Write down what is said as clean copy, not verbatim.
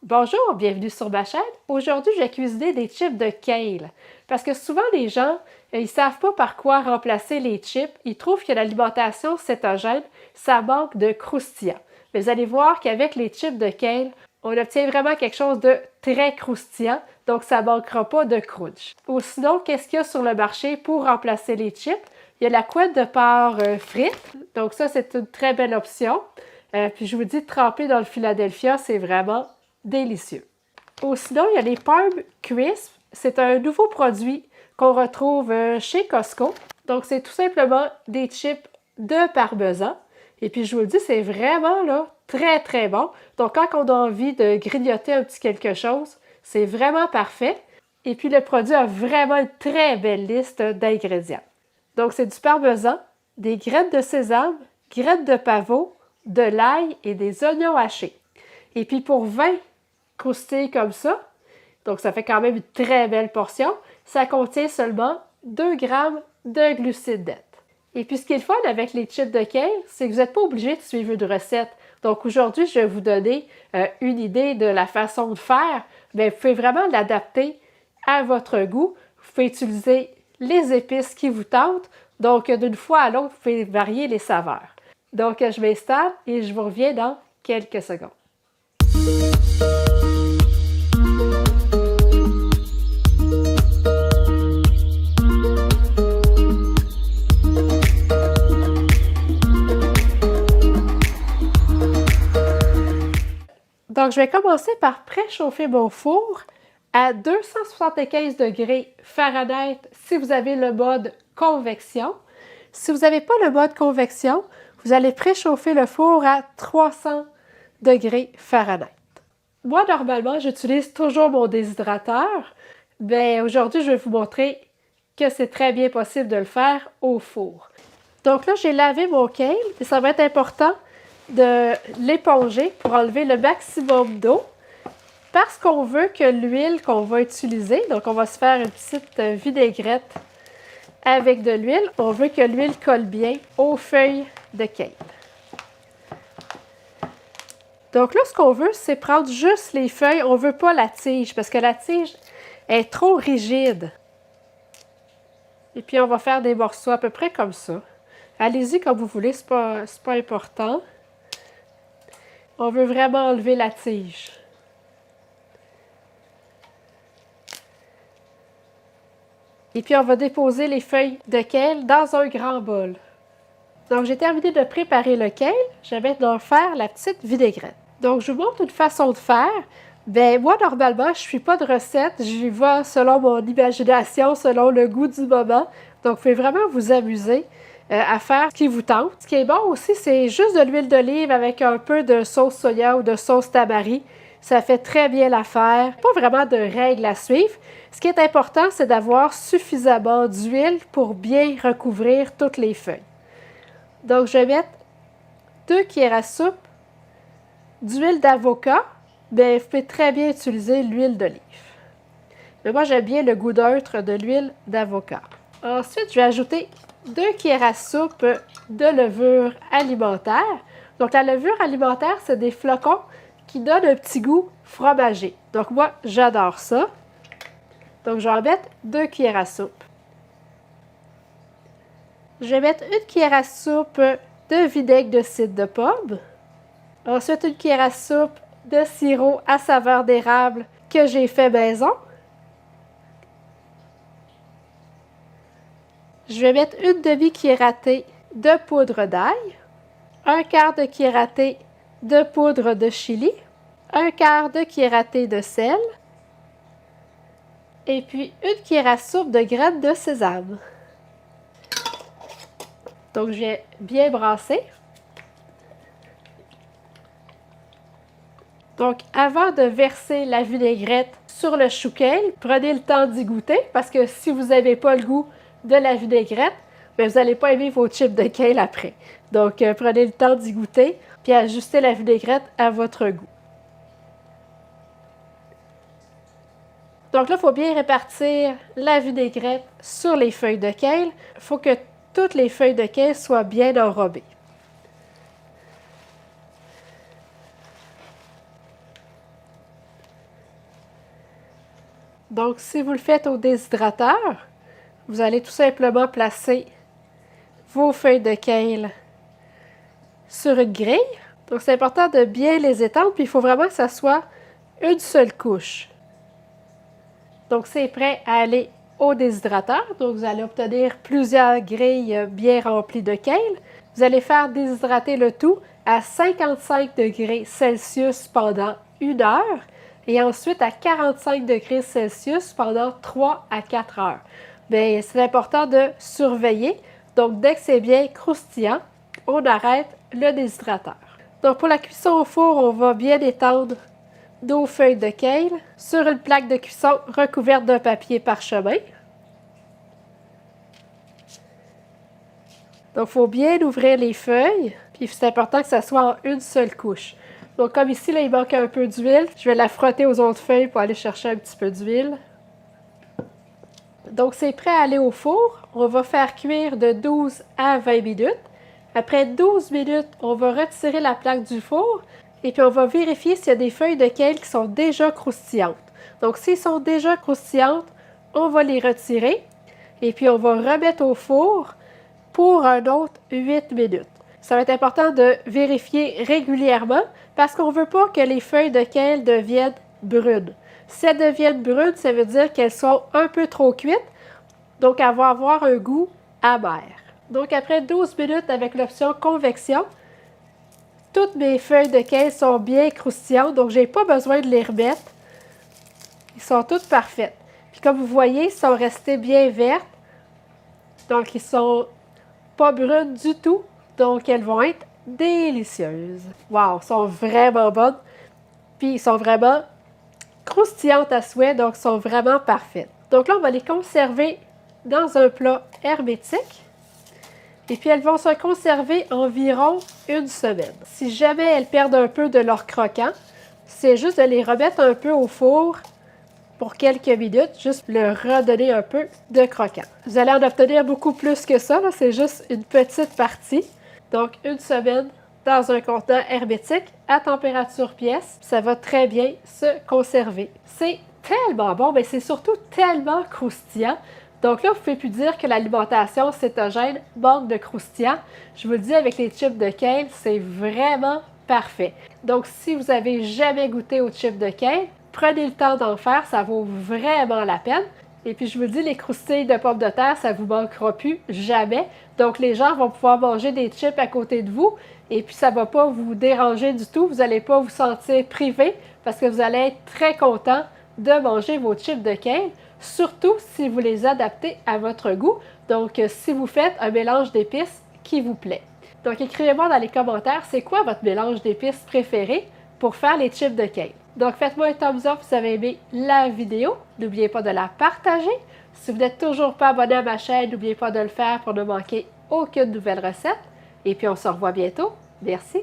Bonjour, bienvenue sur ma chaîne. Aujourd'hui, je vais cuisiner des chips de kale. Parce que souvent, les gens, ils ne savent pas par quoi remplacer les chips. Ils trouvent que l'alimentation cétogène, ça manque de croustillant. Mais vous allez voir qu'avec les chips de kale, on obtient vraiment quelque chose de très croustillant, donc ça ne manquera pas de crunch. Ou sinon, qu'est-ce qu'il y a sur le marché pour remplacer les chips? Il y a la couette de porc frite, donc ça, c'est une très belle option. Puis je vous dis, tremper dans le Philadelphia, c'est vraiment délicieux. Ou sinon, il y a les Parm Crisp. C'est un nouveau produit qu'on retrouve chez Costco. Donc, c'est tout simplement des chips de parmesan. Et puis, je vous le dis, c'est vraiment là, très, très bon. Donc, quand on a envie de grignoter un petit quelque chose, c'est vraiment parfait. Et puis, le produit a vraiment une très belle liste d'ingrédients. Donc, c'est du parmesan, des graines de sésame, graines de pavot, de l'ail et des oignons hachés. Et puis, pour 20 croustilles comme ça, donc ça fait quand même une très belle portion, ça contient seulement 2 grammes de glucides nets. Et puis ce qui est le fun avec les chips de kale, c'est que vous n'êtes pas obligé de suivre une recette. Donc aujourd'hui, je vais vous donner une idée de la façon de faire, mais vous pouvez vraiment l'adapter à votre goût. Vous pouvez utiliser les épices qui vous tentent, donc d'une fois à l'autre, vous pouvez varier les saveurs. Donc je m'installe et je vous reviens dans quelques secondes. Donc, je vais commencer par préchauffer mon four à 275 degrés Fahrenheit si vous avez le mode convection. Si vous n'avez pas le mode convection, vous allez préchauffer le four à 300 degrés Fahrenheit. Moi, normalement, j'utilise toujours mon déshydrateur. Mais aujourd'hui, je vais vous montrer que c'est très bien possible de le faire au four. Donc là, j'ai lavé mon kale et ça va être important de l'éponger pour enlever le maximum d'eau parce qu'on veut que l'huile qu'on va utiliser, donc on va se faire une petite vinaigrette avec de l'huile, on veut que l'huile colle bien aux feuilles de kale. Donc là, ce qu'on veut, c'est prendre juste les feuilles, on ne veut pas la tige parce que la tige est trop rigide. Et puis on va faire des morceaux à peu près comme ça. Allez-y comme vous voulez, c'est pas important. On veut vraiment enlever la tige. Et puis, on va déposer les feuilles de kale dans un grand bol. Donc, j'ai terminé de préparer le kale. Je vais maintenant faire la petite vinaigrette. Donc, je vous montre une façon de faire. Bien, moi, normalement, je ne suis pas de recette. J'y vais selon mon imagination, selon le goût du moment. Donc, vous pouvez vraiment vous amuser à faire ce qui vous tente. Ce qui est bon aussi, c'est juste de l'huile d'olive avec un peu de sauce soya ou de sauce tamari. Ça fait très bien l'affaire. Pas vraiment de règles à suivre. Ce qui est important, c'est d'avoir suffisamment d'huile pour bien recouvrir toutes les feuilles. Donc, je vais mettre 2 cuillères à soupe d'huile d'avocat. Bien, vous pouvez très bien utiliser l'huile d'olive. Mais moi, j'aime bien le goût neutre de l'huile d'avocat. Ensuite, je vais ajouter 2 cuillères à soupe de levure alimentaire. Donc, la levure alimentaire, c'est des flocons qui donnent un petit goût fromager. Donc, moi, j'adore ça. Donc, je vais en mettre 2 cuillères à soupe. Je vais mettre 1 cuillère à soupe de vinaigre de cidre de pomme. Ensuite, 1 cuillère à soupe de sirop à saveur d'érable que j'ai fait maison. Je vais mettre 1 demi-cuillère à thé de poudre d'ail, 1/4 de cuillère à thé de poudre de chili, 1/4 de cuillère à thé de sel, et puis 1 cuillère à soupe de graines de sésame. Donc, je vais bien brasser. Donc, avant de verser la vinaigrette sur le chou kale, prenez le temps d'y goûter parce que si vous n'avez pas le goût de la vinaigrette, bien, vous n'allez pas aimer vos chips de kale après. Donc, prenez le temps d'y goûter puis ajustez la vinaigrette à votre goût. Donc là, il faut bien répartir la vinaigrette sur les feuilles de kale. Il faut que toutes les feuilles de kale soient bien enrobées. Donc, si vous le faites au déshydrateur, vous allez tout simplement placer vos feuilles de kale sur une grille. Donc, c'est important de bien les étendre, puis il faut vraiment que ça soit une seule couche. Donc, c'est prêt à aller au déshydrateur. Donc, vous allez obtenir plusieurs grilles bien remplies de kale. Vous allez faire déshydrater le tout à 55 degrés Celsius pendant 1 heure et ensuite à 45 degrés Celsius pendant 3 à 4 heures. Bien, c'est important de surveiller. Donc, dès que c'est bien croustillant, on arrête le déshydrateur. Donc, pour la cuisson au four, on va bien étendre nos feuilles de kale sur une plaque de cuisson recouverte d'un papier parchemin. Donc, il faut bien ouvrir les feuilles, puis c'est important que ça soit en une seule couche. Donc, comme ici, là, il manque un peu d'huile, je vais la frotter aux autres feuilles pour aller chercher un petit peu d'huile. Donc, c'est prêt à aller au four. On va faire cuire de 12 à 20 minutes. Après 12 minutes, on va retirer la plaque du four et puis on va vérifier s'il y a des feuilles de kale qui sont déjà croustillantes. Donc, s'ils sont déjà croustillantes, on va les retirer et puis on va remettre au four pour un autre 8 minutes. Ça va être important de vérifier régulièrement parce qu'on ne veut pas que les feuilles de kale deviennent brunes. Si elles deviennent brunes, ça veut dire qu'elles sont un peu trop cuites, donc elles vont avoir un goût amer. Donc après 12 minutes avec l'option convection, toutes mes feuilles de kale sont bien croustillantes, donc je n'ai pas besoin de les remettre. Ils sont toutes parfaites. Puis comme vous voyez, ils sont restés bien vertes, donc ils sont pas brunes du tout, donc elles vont être délicieuses. Wow, elles sont vraiment bonnes, puis ils sont vraiment croustillantes à souhait, donc sont vraiment parfaites. Donc là, on va les conserver dans un plat hermétique. Et puis, elles vont se conserver environ 1 semaine. Si jamais elles perdent un peu de leur croquant, c'est juste de les remettre un peu au four pour quelques minutes, juste leur redonner un peu de croquant. Vous allez en obtenir beaucoup plus que ça, c'est juste une petite partie. Donc, 1 semaine dans un contenant hermétique à température pièce, ça va très bien se conserver. C'est tellement bon, mais c'est surtout tellement croustillant. Donc là, vous ne pouvez plus dire que l'alimentation cétogène manque de croustillant. Je vous le dis, avec les chips de kale, c'est vraiment parfait. Donc, si vous n'avez jamais goûté aux chips de kale, prenez le temps d'en faire, ça vaut vraiment la peine. Et puis, je vous dis, les croustilles de pommes de terre, ça ne vous manquera plus jamais. Donc, les gens vont pouvoir manger des chips à côté de vous. Et puis, ça ne va pas vous déranger du tout. Vous n'allez pas vous sentir privé parce que vous allez être très content de manger vos chips de kale, surtout si vous les adaptez à votre goût. Donc, si vous faites un mélange d'épices qui vous plaît. Donc, écrivez-moi dans les commentaires, c'est quoi votre mélange d'épices préféré pour faire les chips de kale. Donc, faites-moi un thumbs up si vous avez aimé la vidéo. N'oubliez pas de la partager. Si vous n'êtes toujours pas abonné à ma chaîne, n'oubliez pas de le faire pour ne manquer aucune nouvelle recette. Et puis, on se revoit bientôt. Merci!